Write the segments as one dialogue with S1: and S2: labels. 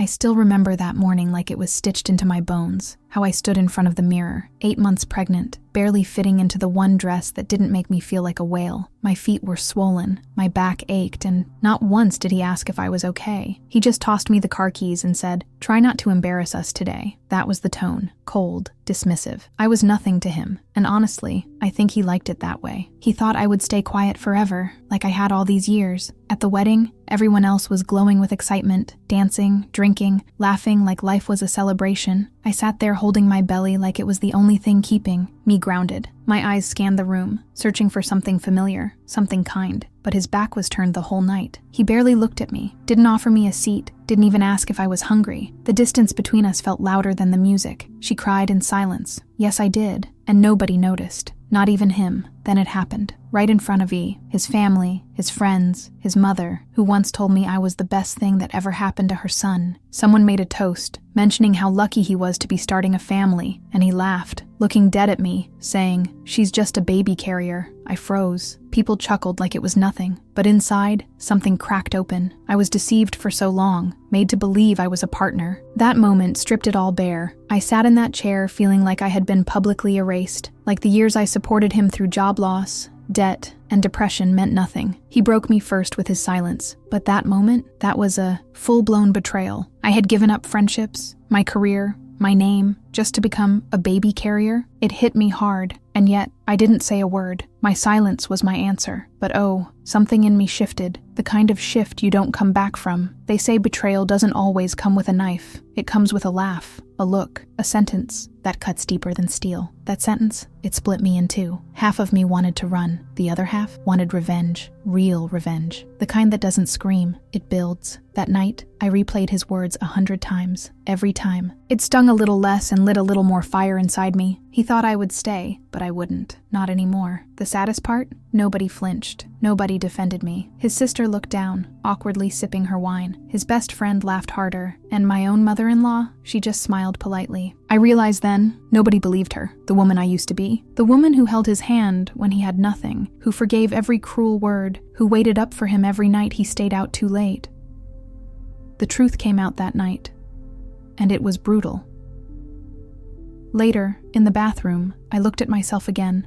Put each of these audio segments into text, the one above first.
S1: I still remember that morning like it was stitched into my bones, how I stood in front of the mirror, 8 months pregnant, barely fitting into the one dress that didn't make me feel like a whale. My feet were swollen, my back ached, and not once did he ask if I was okay. He just tossed me the car keys and said, "Try not to embarrass us today." That was the tone, cold, dismissive. I was nothing to him, and honestly, I think he liked it that way. He thought I would stay quiet forever, like I had all these years. At the wedding, everyone else was glowing with excitement, dancing, drinking, laughing like life was a celebration. I sat there holding my belly like it was the only thing keeping me grounded. My eyes scanned the room, searching for something familiar, something kind, but his back was turned the whole night. He barely looked at me, didn't offer me a seat, didn't even ask if I was hungry. The distance between us felt louder than the music. She cried in silence. Yes, I did, and nobody noticed. Not even him. Then it happened. Right in front of E, his family, his friends, his mother, who once told me I was the best thing that ever happened to her son. Someone made a toast, mentioning how lucky he was to be starting a family, and he laughed, looking dead at me, saying, "She's just a baby carrier." I froze. People chuckled like it was nothing, but inside, something cracked open. I was deceived for so long, made to believe I was a partner. That moment stripped it all bare. I sat in that chair feeling like I had been publicly erased, like the years I supported him through job loss, debt, and depression meant nothing. He broke me first with his silence, but that moment, that was a full-blown betrayal. I had given up friendships, my career, my name, just to become a baby carrier. It hit me hard, and yet I didn't say a word. My silence was my answer. But oh, something in me shifted, the kind of shift you don't come back from. They say betrayal doesn't always come with a knife. It comes with a laugh, a look, a sentence that cuts deeper than steel. That sentence, it split me in two. Half of me wanted to run. The other half wanted revenge, real revenge. The kind that doesn't scream, it builds. That night, I replayed his words 100 times, every time. It stung a little less and lit a little more fire inside me. He thought I would stay, but I wouldn't. Not anymore. The saddest part? Nobody flinched. Nobody defended me. His sister looked down, awkwardly sipping her wine. His best friend laughed harder, and my own mother-in-law, she just smiled politely. I realized then, nobody believed her, the woman I used to be. The woman who held his hand when he had nothing, who forgave every cruel word, who waited up for him every night he stayed out too late. The truth came out that night, and it was brutal. Later, in the bathroom, I looked at myself again.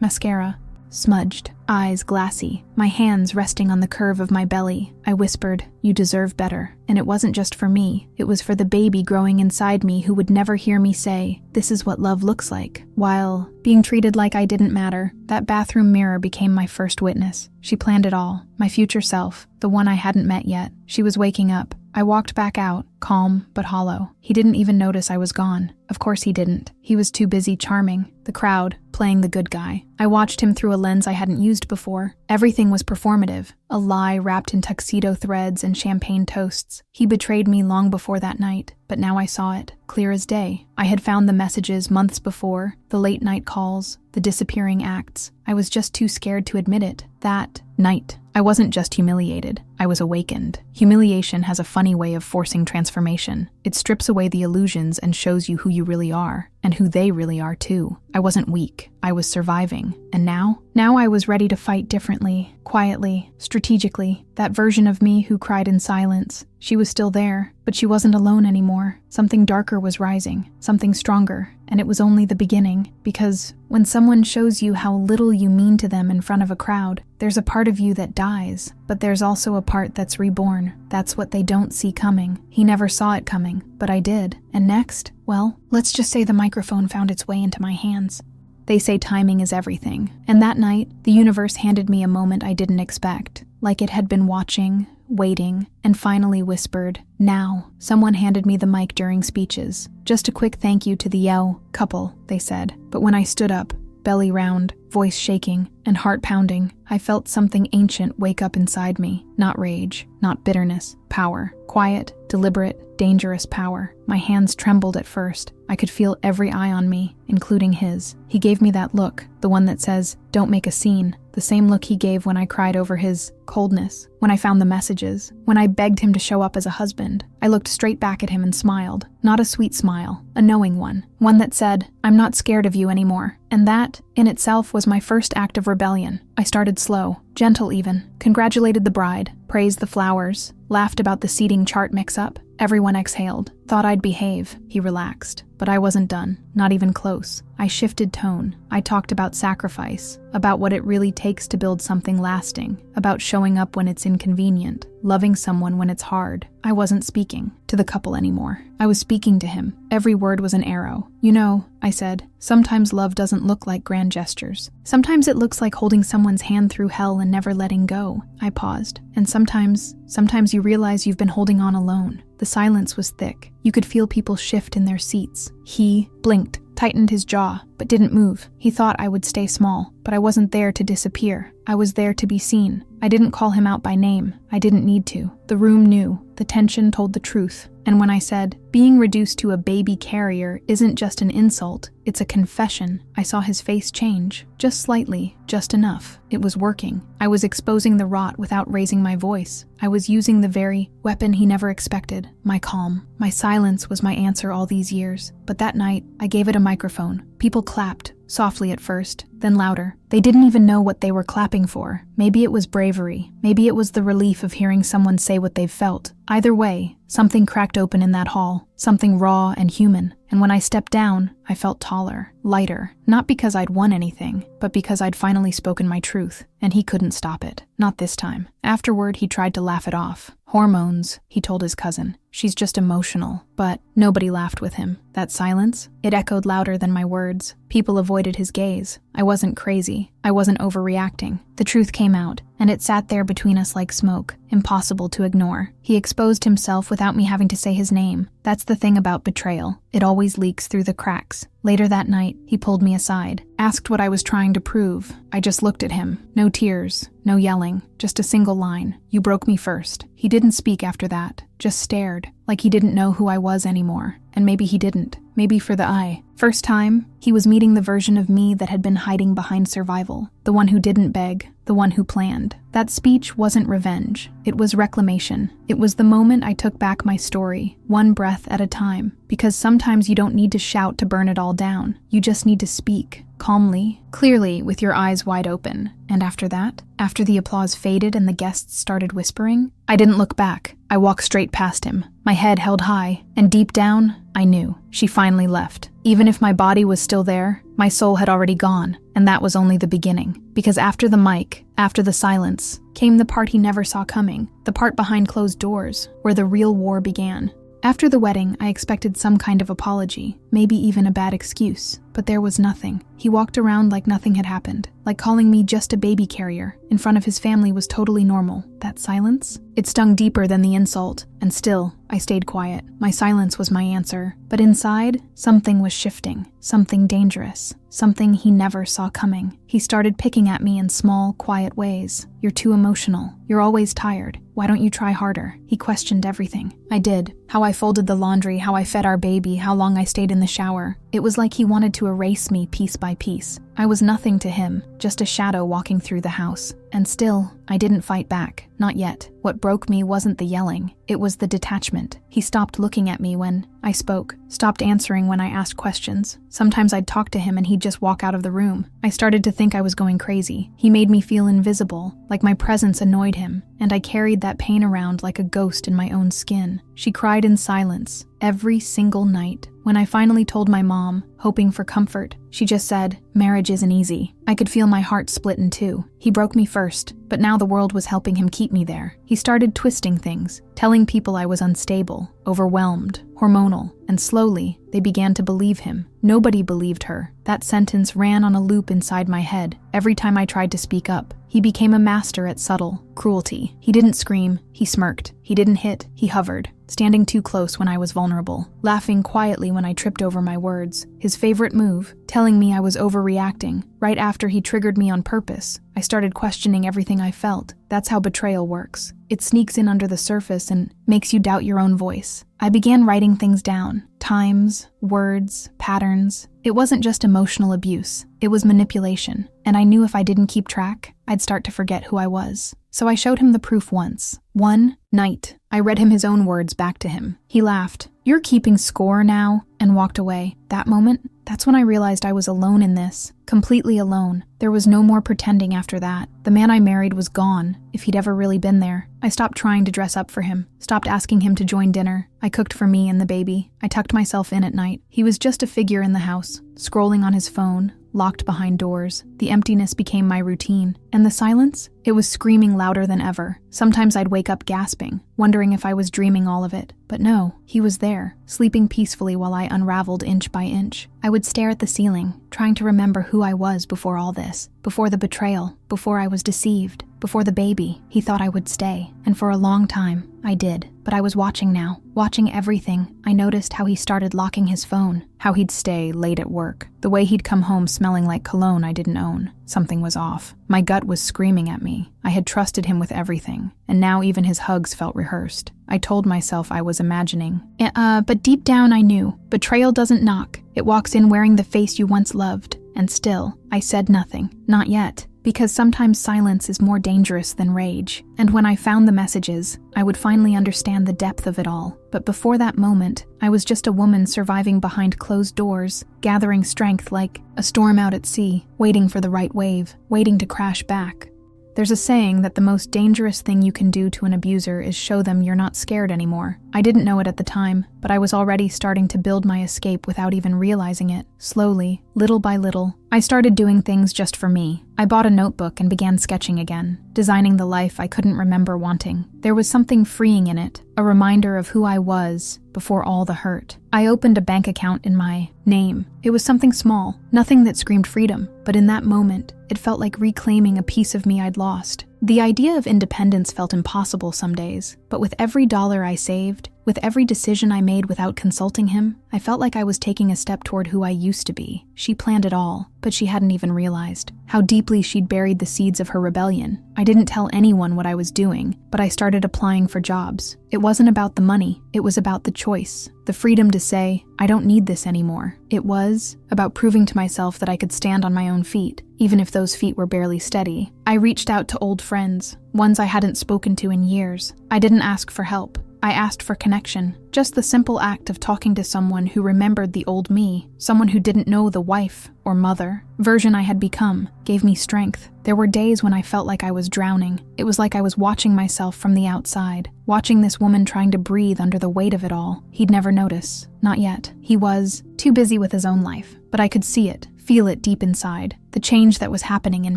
S1: Mascara, smudged, eyes glassy, my hands resting on the curve of my belly. I whispered, "You deserve better." And it wasn't just for me, it was for the baby growing inside me who would never hear me say, "This is what love looks like." While being treated like I didn't matter, that bathroom mirror became my first witness. She planned it all, my future self, the one I hadn't met yet. She was waking up. I walked back out, calm but hollow. He didn't even notice I was gone. Of course he didn't. He was too busy charming the crowd, playing the good guy. I watched him through a lens I hadn't used before. Everything was performative, a lie wrapped in tuxedo threads and champagne toasts. He betrayed me long before that night, but now I saw it, clear as day. I had found the messages months before, the late-night calls, the disappearing acts. I was just too scared to admit it. That night, I wasn't just humiliated, I was awakened. Humiliation has a funny way of forcing transformation. It strips away the illusions and shows you who you really are, and who they really are too. I wasn't weak, I was surviving. And now I was ready to fight differently, quietly, strategically. That version of me who cried in silence, she was still there, but she wasn't alone anymore. Something darker was rising, something stronger, and it was only the beginning. Because when someone shows you how little you mean to them in front of a crowd, there's a part of you that dies, but there's also a part that's reborn. That's what they don't see coming. He never saw it coming, but I did. And next, well, let's just say the microphone found its way into my hands. They say timing is everything, and that night, the universe handed me a moment I didn't expect, like it had been watching, waiting, and finally whispered, "Now." Someone handed me the mic during speeches. "Just a quick thank you to the Yeo couple," they said. But when I stood up, belly round, voice shaking, and heart pounding, I felt something ancient wake up inside me. Not rage, not bitterness, power. Quiet, deliberate, dangerous power. My hands trembled at first. I could feel every eye on me, including his. He gave me that look, the one that says, "Don't make a scene." The same look he gave when I cried over his coldness, when I found the messages, when I begged him to show up as a husband, I looked straight back at him and smiled. Not a sweet smile, a knowing one. One that said, "I'm not scared of you anymore." And that, in itself, was my first act of rebellion. I started slow, gentle even, congratulated the bride, praised the flowers, laughed about the seating chart mix-up. Everyone exhaled, thought I'd behave. He relaxed. But I wasn't done, not even close. I shifted tone. I talked about sacrifice, about what it really takes to build something lasting, about showing up when it's inconvenient, loving someone when it's hard. I wasn't speaking to the couple anymore. I was speaking to him. Every word was an arrow. "You know," I said, "sometimes love doesn't look like grand gestures. Sometimes it looks like holding someone's hand through hell and never letting go." I paused. "And sometimes you realize you've been holding on alone." The silence was thick. You could feel people shift in their seats. He blinked, tightened his jaw, but didn't move. He thought I would stay small, but I wasn't there to disappear. I was there to be seen. I didn't call him out by name. I didn't need to. The room knew. The tension told the truth. And when I said, "Being reduced to a baby carrier isn't just an insult, it's a confession," I saw his face change. Just slightly, just enough. It was working. I was exposing the rot without raising my voice. I was using the very weapon he never expected, my calm. My silence was my answer all these years. But that night, I gave it a microphone. People clapped, softly at first, then louder. They didn't even know what they were clapping for. Maybe it was bravery. Maybe it was the relief of hearing someone say what they've felt. Either way, something cracked open in that hall, something raw and human. And when I stepped down, I felt taller, lighter, not because I'd won anything, but because I'd finally spoken my truth, and he couldn't stop it. Not this time. Afterward, he tried to laugh it off. "Hormones," he told his cousin. "She's just emotional." But nobody laughed with him. That silence, it echoed louder than my words. People avoided his gaze. I wasn't crazy. I wasn't overreacting. The truth came out, and it sat there between us like smoke, impossible to ignore. He exposed himself without me having to say his name. That's the thing about betrayal. It always leaks through the cracks. Later that night, he pulled me aside, asked what I was trying to prove. I just looked at him. No tears, no yelling, just a single line. "You broke me first." He didn't speak after that, just stared, like he didn't know who I was anymore. And maybe he didn't. Maybe for the eye. First time, he was meeting the version of me that had been hiding behind survival. The one who didn't beg, the one who planned. That speech wasn't revenge. It was reclamation. It was the moment I took back my story, one breath at a time. Because sometimes you don't need to shout to burn it all down. You just need to speak, calmly, clearly, with your eyes wide open. And after that, after the applause faded and the guests started whispering, I didn't look back. I walked straight past him, my head held high, and deep down, I knew. She finally left. Even if my body was still there, my soul had already gone, and that was only the beginning. Because after the mic, after the silence, came the part he never saw coming, the part behind closed doors, where the real war began. After the wedding, I expected some kind of apology, maybe even a bad excuse, but there was nothing. He walked around like nothing had happened, like calling me just a baby carrier in front of his family was totally normal. That silence? It stung deeper than the insult, and still, I stayed quiet. My silence was my answer, but inside, something was shifting, something dangerous, something he never saw coming. He started picking at me in small, quiet ways. "You're too emotional. You're always tired. Why don't you try harder?" He questioned everything. I did. How I folded the laundry, how I fed our baby, how long I stayed in the shower. It was like he wanted to erase me piece by piece. I was nothing to him, just a shadow walking through the house. And still, I didn't fight back. Not yet. What broke me wasn't the yelling. It was the detachment. He stopped looking at me when I spoke, stopped answering when I asked questions. Sometimes I'd talk to him and he'd just walk out of the room. I started to think I was going crazy. He made me feel invisible, like my presence annoyed him, and I carried that pain around like a ghost in my own skin. She cried in silence, every single night. When I finally told my mom, hoping for comfort, she just said, "Marriage isn't easy." I could feel my heart split in two. He broke me first, but now the world was helping him keep me there. He started twisting things, telling people I was unstable, overwhelmed, hormonal, and slowly, they began to believe him. Nobody believed her. That sentence ran on a loop inside my head. Every time I tried to speak up, he became a master at subtle cruelty. He didn't scream, he smirked. He didn't hit, he hovered, standing too close when I was vulnerable, laughing quietly when I tripped over my words. His favorite move, telling me I was overreacting. Right after he triggered me on purpose, I started questioning everything I felt. That's how betrayal works. It sneaks in under the surface and makes you doubt your own voice. I began writing things down, Times, words, patterns. It wasn't just emotional abuse, it was manipulation, and I knew if I didn't keep track, I'd start to forget who I was. So I showed him the proof once. One night, I read him his own words back to him. He laughed, "You're keeping score now," and walked away. That moment, that's when I realized I was alone in this. Completely alone. There was no more pretending after that. The man I married was gone, if he'd ever really been there. I stopped trying to dress up for him, stopped asking him to join dinner. I cooked for me and the baby. I tucked myself in at night. He was just a figure in the house, scrolling on his phone, locked behind doors. The emptiness became my routine. And the silence? It was screaming louder than ever. Sometimes I'd wake up gasping, wondering if I was dreaming all of it. But no, he was there, sleeping peacefully while I unraveled inch by inch. I would stare at the ceiling, trying to remember who I was before all this, before the betrayal, before I was deceived, before the baby. He thought I would stay, and for a long time, I did. But I was watching now, watching everything. I noticed how he started locking his phone, how he'd stay late at work, the way he'd come home smelling like cologne I didn't own. Something was off. My gut was screaming at me. I had trusted him with everything, and now even his hugs felt rehearsed. I told myself I was imagining. But deep down I knew. Betrayal doesn't knock. It walks in wearing the face you once loved. And still, I said nothing. Not yet. Because sometimes silence is more dangerous than rage. And when I found the messages, I would finally understand the depth of it all. But before that moment, I was just a woman surviving behind closed doors, gathering strength like a storm out at sea, waiting for the right wave, waiting to crash back. There's a saying that the most dangerous thing you can do to an abuser is show them you're not scared anymore. I didn't know it at the time, but I was already starting to build my escape without even realizing it. Slowly, little by little, I started doing things just for me. I bought a notebook and began sketching again, designing the life I couldn't remember wanting. There was something freeing in it, a reminder of who I was before all the hurt. I opened a bank account in my name. It was something small, nothing that screamed freedom, but in that moment, it felt like reclaiming a piece of me I'd lost. The idea of independence felt impossible some days, but with every dollar I saved, with every decision I made without consulting him, I felt like I was taking a step toward who I used to be. She planned it all, but she hadn't even realized how deeply she'd buried the seeds of her rebellion. I didn't tell anyone what I was doing, but I started applying for jobs. It wasn't about the money, it was about the choice, the freedom to say, I don't need this anymore. It was about proving to myself that I could stand on my own feet, even if those feet were barely steady. I reached out to old friends, ones I hadn't spoken to in years. I didn't ask for help. I asked for connection, just the simple act of talking to someone who remembered the old me, someone who didn't know the wife or mother version I had become, gave me strength. There were days when I felt like I was drowning. It was like I was watching myself from the outside, watching this woman trying to breathe under the weight of it all. He'd never notice. Not yet. He was too busy with his own life, but I could see it, feel it deep inside. The change that was happening in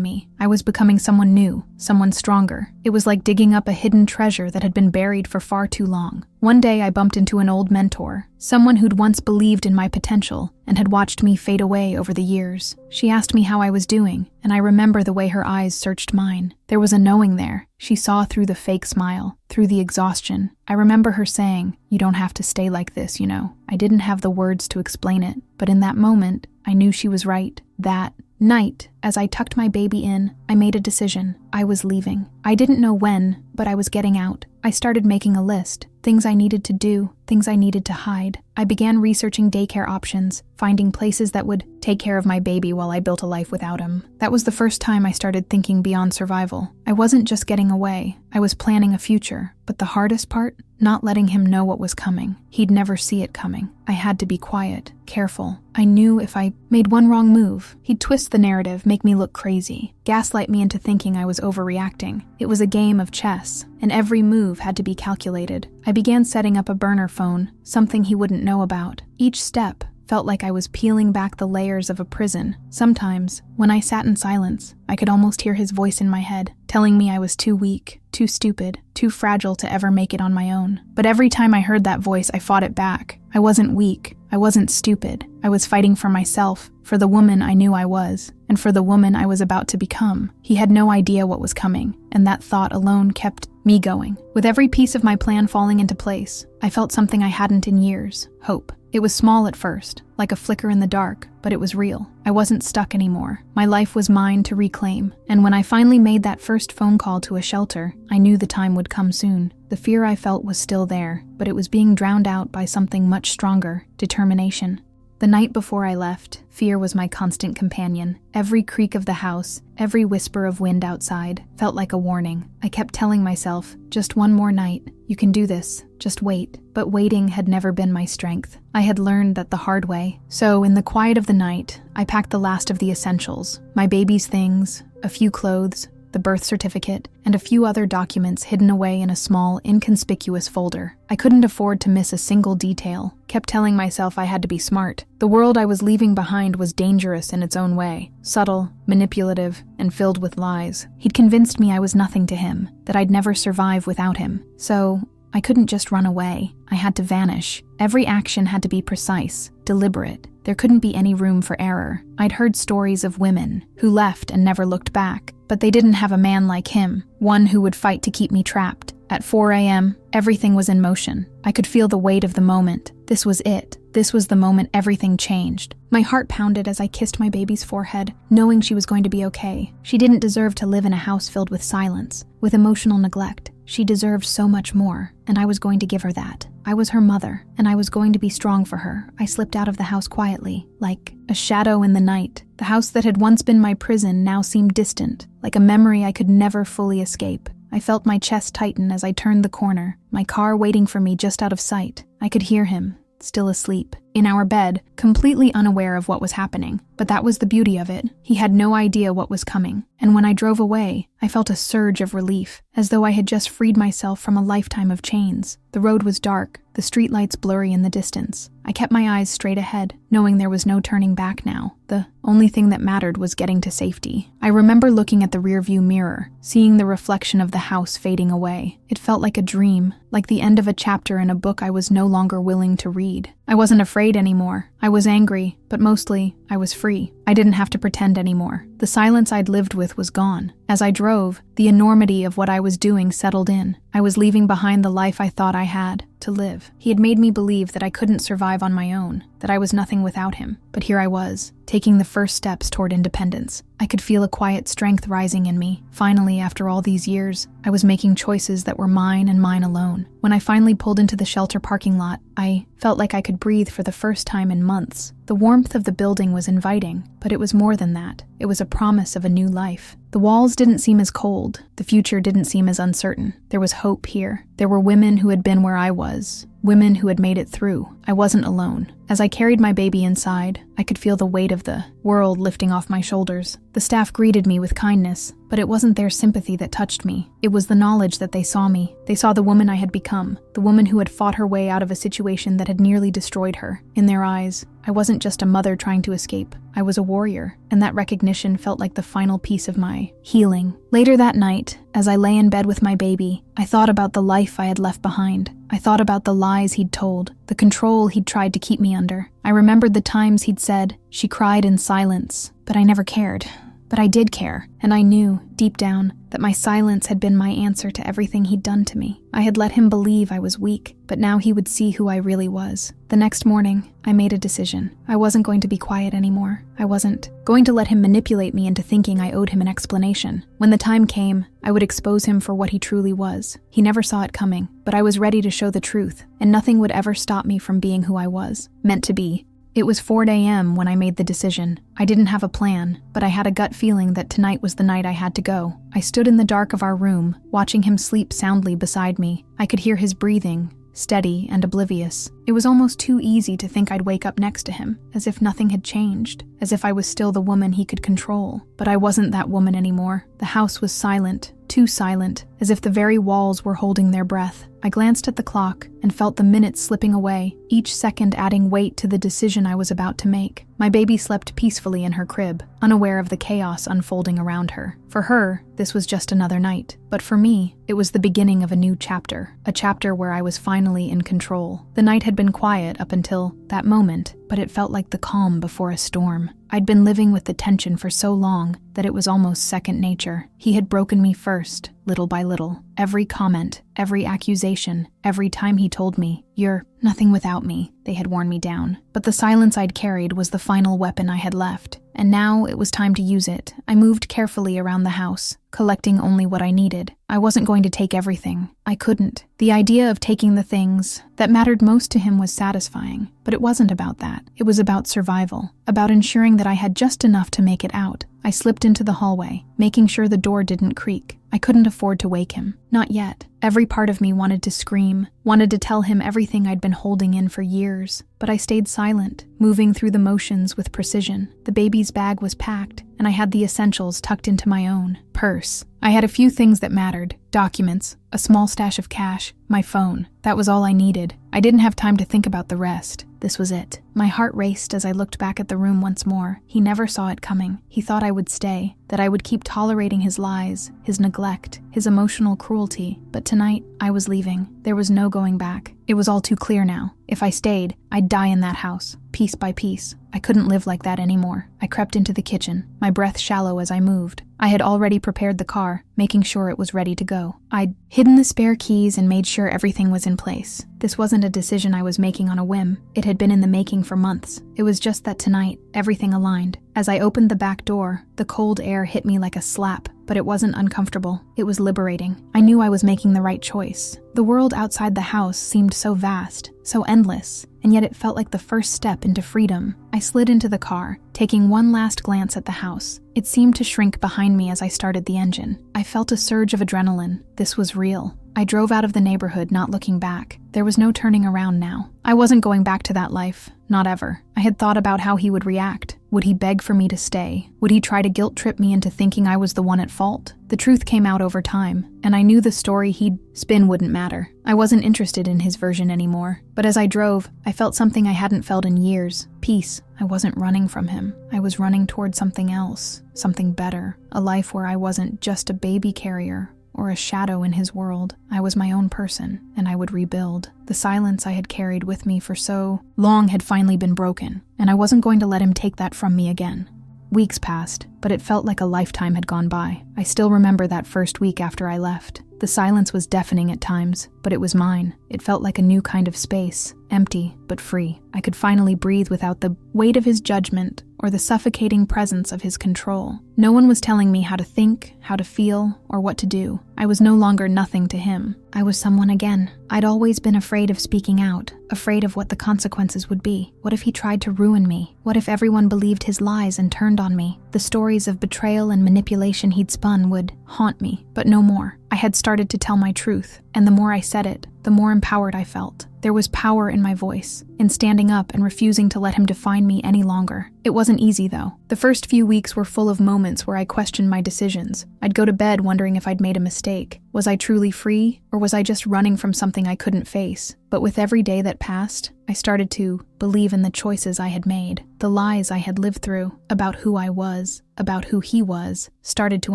S1: me. I was becoming someone new, someone stronger. It was like digging up a hidden treasure that had been buried for far too long. One day I bumped into an old mentor, someone who'd once believed in my potential and had watched me fade away over the years. She asked me how I was doing, and I remember the way her eyes searched mine. There was a knowing there. She saw through the fake smile, through the exhaustion. I remember her saying, "You don't have to stay like this, you know." I didn't have the words to explain it, but in that moment, I knew she was right. That night, as I tucked my baby in, I made a decision. I was leaving. I didn't know when, but I was getting out. I started making a list. Things I needed to do, things I needed to hide. I began researching daycare options, finding places that would take care of my baby while I built a life without him. That was the first time I started thinking beyond survival. I wasn't just getting away. I was planning a future. But the hardest part? Not letting him know what was coming. He'd never see it coming. I had to be quiet, careful. I knew if I made one wrong move, he'd twist the narrative, make me look crazy, gaslight me into thinking I was overreacting. It was a game of chess, and every move had to be calculated. I began setting up a burner phone, something he wouldn't know about. Each step felt like I was peeling back the layers of a prison. Sometimes, when I sat in silence, I could almost hear his voice in my head, telling me I was too weak, too stupid, too fragile to ever make it on my own. But every time I heard that voice, I fought it back. I wasn't weak. I wasn't stupid. I was fighting for myself, for the woman I knew I was, and for the woman I was about to become. He had no idea what was coming, and that thought alone kept me going. With every piece of my plan falling into place, I felt something I hadn't in years: hope. It was small at first, like a flicker in the dark, but it was real. I wasn't stuck anymore. My life was mine to reclaim, and when I finally made that first phone call to a shelter, I knew the time would come soon. The fear I felt was still there, but it was being drowned out by something much stronger: determination. The night before I left, fear was my constant companion. Every creak of the house, every whisper of wind outside, felt like a warning. I kept telling myself, just one more night, you can do this, just wait. But waiting had never been my strength. I had learned that the hard way. So, in the quiet of the night, I packed the last of the essentials: my baby's things, a few clothes, the birth certificate, and a few other documents hidden away in a small, inconspicuous folder. I couldn't afford to miss a single detail. Kept telling myself I had to be smart. The world I was leaving behind was dangerous in its own way, subtle, manipulative, and filled with lies. He'd convinced me I was nothing to him, that I'd never survive without him. So, I couldn't just run away. I had to vanish. Every action had to be precise, deliberate. There couldn't be any room for error. I'd heard stories of women who left and never looked back, but they didn't have a man like him, one who would fight to keep me trapped. At 4 a.m., everything was in motion. I could feel the weight of the moment. This was it. This was the moment everything changed. My heart pounded as I kissed my baby's forehead, knowing she was going to be okay. She didn't deserve to live in a house filled with silence, with emotional neglect. She deserved so much more, and I was going to give her that. I was her mother, and I was going to be strong for her. I slipped out of the house quietly, like a shadow in the night. The house that had once been my prison now seemed distant, like a memory I could never fully escape. I felt my chest tighten as I turned the corner, my car waiting for me just out of sight. I could hear him, still asleep, in our bed, completely unaware of what was happening. But that was the beauty of it. He had no idea what was coming. And when I drove away, I felt a surge of relief, as though I had just freed myself from a lifetime of chains. The road was dark, the streetlights blurry in the distance. I kept my eyes straight ahead, knowing there was no turning back now. The only thing that mattered was getting to safety. I remember looking at the rearview mirror, seeing the reflection of the house fading away. It felt like a dream, like the end of a chapter in a book I was no longer willing to read. I wasn't afraid anymore. I was angry, but mostly, I was free. I didn't have to pretend anymore. The silence I'd lived with was gone. As I drove, the enormity of what I was doing settled in. I was leaving behind the life I thought I had to live. He had made me believe that I couldn't survive on my own, that I was nothing without him. But here I was, taking the first steps toward independence. I could feel a quiet strength rising in me. Finally, after all these years, I was making choices that were mine and mine alone. When I finally pulled into the shelter parking lot, I felt like I could breathe for the first time in months. The warmth of the building was inviting, but it was more than that. It was a promise of a new life. The walls didn't seem as cold. The future didn't seem as uncertain. There was hope here. There were women who had been where I was, women who had made it through. I wasn't alone. As I carried my baby inside, I could feel the weight of the world lifting off my shoulders. The staff greeted me with kindness, but it wasn't their sympathy that touched me. It was the knowledge that they saw me. They saw the woman I had become, the woman who had fought her way out of a situation that had nearly destroyed her. In their eyes, I wasn't just a mother trying to escape. I was a warrior, and that recognition felt like the final piece of my healing. Later that night, as I lay in bed with my baby, I thought about the life I had left behind. I thought about the lies he'd told, the control he'd tried to keep me under. I remembered the times he'd said, "She cried in silence," but I never cared. But I did care, and I knew, deep down, that my silence had been my answer to everything he'd done to me. I had let him believe I was weak, but now he would see who I really was. The next morning, I made a decision. I wasn't going to be quiet anymore. I wasn't going to let him manipulate me into thinking I owed him an explanation. When the time came, I would expose him for what he truly was. He never saw it coming, but I was ready to show the truth, and nothing would ever stop me from being who I was, meant to be. It was 4 a.m. when I made the decision. I didn't have a plan, but I had a gut feeling that tonight was the night I had to go. I stood in the dark of our room, watching him sleep soundly beside me. I could hear his breathing, steady and oblivious. It was almost too easy to think I'd wake up next to him, as if nothing had changed, as if I was still the woman he could control. But I wasn't that woman anymore. The house was silent, too silent, as if the very walls were holding their breath. I glanced at the clock and felt the minutes slipping away, each second adding weight to the decision I was about to make. My baby slept peacefully in her crib, unaware of the chaos unfolding around her. For her, this was just another night. But for me, it was the beginning of a new chapter, a chapter where I was finally in control. The night had been quiet up until that moment, but it felt like the calm before a storm. I'd been living with the tension for so long that it was almost second nature. He had broken me first, little by little. Every comment, every accusation, every time he told me, "You're nothing without me," they had worn me down. But the silence I'd carried was the final weapon I had left. And now it was time to use it. I moved carefully around the house, collecting only what I needed. I wasn't going to take everything. I couldn't. The idea of taking the things that mattered most to him was satisfying, but it wasn't about that. It was about survival, about ensuring that I had just enough to make it out. I slipped into the hallway, making sure the door didn't creak. I couldn't afford to wake him. Not yet. Every part of me wanted to scream, wanted to tell him everything I'd been holding in for years. But I stayed silent, moving through the motions with precision. The baby's bag was packed, and I had the essentials tucked into my own purse. I had a few things that mattered: documents, a small stash of cash, my phone. That was all I needed. I didn't have time to think about the rest. This was it. My heart raced as I looked back at the room once more. He never saw it coming. He thought I would stay, that I would keep tolerating his lies, his neglect, his emotional cruelty. But tonight, I was leaving. There was no going back. It was all too clear now. If I stayed, I'd die in that house, piece by piece. I couldn't live like that anymore. I crept into the kitchen, my breath shallow as I moved. I had already prepared the car, making sure it was ready to go. I'd hidden the spare keys and made sure everything was in place. This wasn't a decision I was making on a whim. It had been in the making for months. It was just that tonight, everything aligned. As I opened the back door, the cold air hit me like a slap, but it wasn't uncomfortable. It was liberating. I knew I was making the right choice. The world outside the house seemed so vast, so endless, and yet it felt like the first step into freedom. I slid into the car, taking one last glance at the house. It seemed to shrink behind me as I started the engine. I felt a surge of adrenaline. This was real. I drove out of the neighborhood, not looking back. There was no turning around now. I wasn't going back to that life. Not ever. I had thought about how he would react. Would he beg for me to stay? Would he try to guilt-trip me into thinking I was the one at fault? The truth came out over time, and I knew the story he'd spin wouldn't matter. I wasn't interested in his version anymore. But as I drove, I felt something I hadn't felt in years. Peace. I wasn't running from him. I was running toward something else, something better. A life where I wasn't just a baby carrier or a shadow in his world. I was my own person, and I would rebuild. The silence I had carried with me for so long had finally been broken, and I wasn't going to let him take that from me again. Weeks passed, but it felt like a lifetime had gone by. I still remember that first week after I left. The silence was deafening at times, but it was mine. It felt like a new kind of space, empty but free. I could finally breathe without the weight of his judgment or the suffocating presence of his control. No one was telling me how to think, how to feel, or what to do. I was no longer nothing to him. I was someone again. I'd always been afraid of speaking out, afraid of what the consequences would be. What if he tried to ruin me? What if everyone believed his lies and turned on me? The stories of betrayal and manipulation he'd spun would haunt me, but no more. I had started to tell my truth, and the more I said it, the more empowered I felt. There was power in my voice, in standing up and refusing to let him define me any longer. It wasn't easy, though. The first few weeks were full of moments where I questioned my decisions. I'd go to bed wondering if I'd made a mistake. Was I truly free, or was I just running from something I couldn't face? But with every day that passed, I started to believe in the choices I had made. The lies I had lived through about who I was, about who he was, started to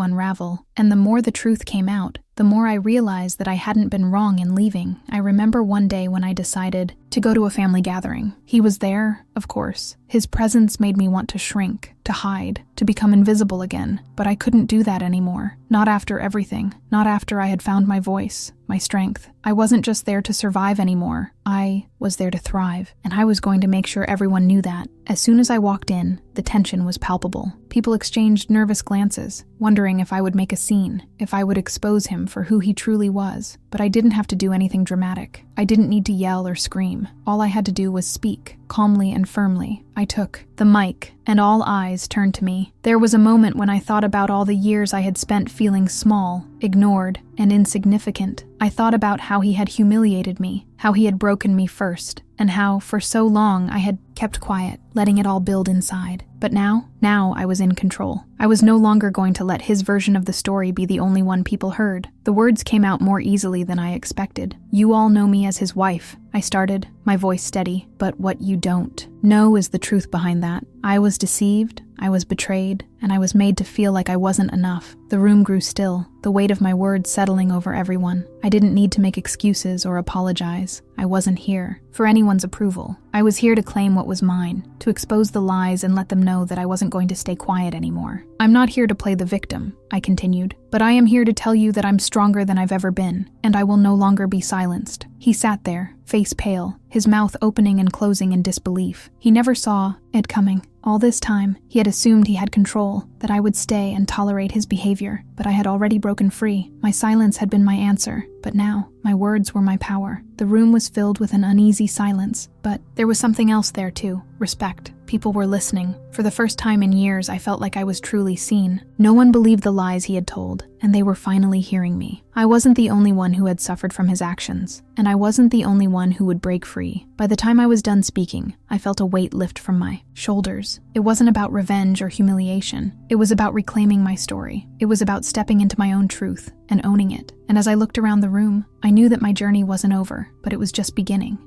S1: unravel. And the more the truth came out, the more I realized that I hadn't been wrong in leaving. I remember one day when I decided to go to a family gathering. He was there, of course. His presence made me want to shrink, to hide, to become invisible again. But I couldn't do that anymore. Not after everything. Not after I had found my voice, my strength. I wasn't just there to survive anymore. I was there to thrive, and I was going to make sure everyone knew that. As soon as I walked in, the tension was palpable. People exchanged nervous glances, wondering if I would make a scene, if I would expose him for who he truly was. But I didn't have to do anything dramatic. I didn't need to yell or scream. All I had to do was speak, calmly and firmly. I took the mic, and all eyes turned to me. There was a moment when I thought about all the years I had spent feeling small, ignored, and insignificant. I thought about how he had humiliated me, how he had broken me first, and how, for so long, I had kept quiet, letting it all build inside. But now I was in control. I was no longer going to let his version of the story be the only one people heard. The words came out more easily than I expected. "You all know me as his wife," I started, my voice steady. "But what you don't know is the truth behind that. I was deceived. I was betrayed, and I was made to feel like I wasn't enough. The room grew still, the weight of my words settling over everyone. I didn't need to make excuses or apologize. I wasn't here for anyone's approval. I was here to claim what was mine, to expose the lies and let them know that I wasn't going to stay quiet anymore. I'm not here to play the victim, I continued, but I am here to tell you that I'm stronger than I've ever been, and I will no longer be silenced. He sat there, face pale, his mouth opening and closing in disbelief. He never saw it coming. All this time, he had assumed he had control, that I would stay and tolerate his behavior, but I had already broken free. My silence had been my answer, but now, my words were my power. The room was filled with an uneasy silence, but there was something else there too: respect. People were listening. For the first time in years, I felt like I was truly seen. No one believed the lies he had told, and they were finally hearing me. I wasn't the only one who had suffered from his actions, and I wasn't the only one who would break free. By the time I was done speaking, I felt a weight lift from my shoulders. It wasn't about revenge or humiliation. It was about reclaiming my story. It was about stepping into my own truth and owning it. And as I looked around the room, I knew that my journey wasn't over, but it was just beginning.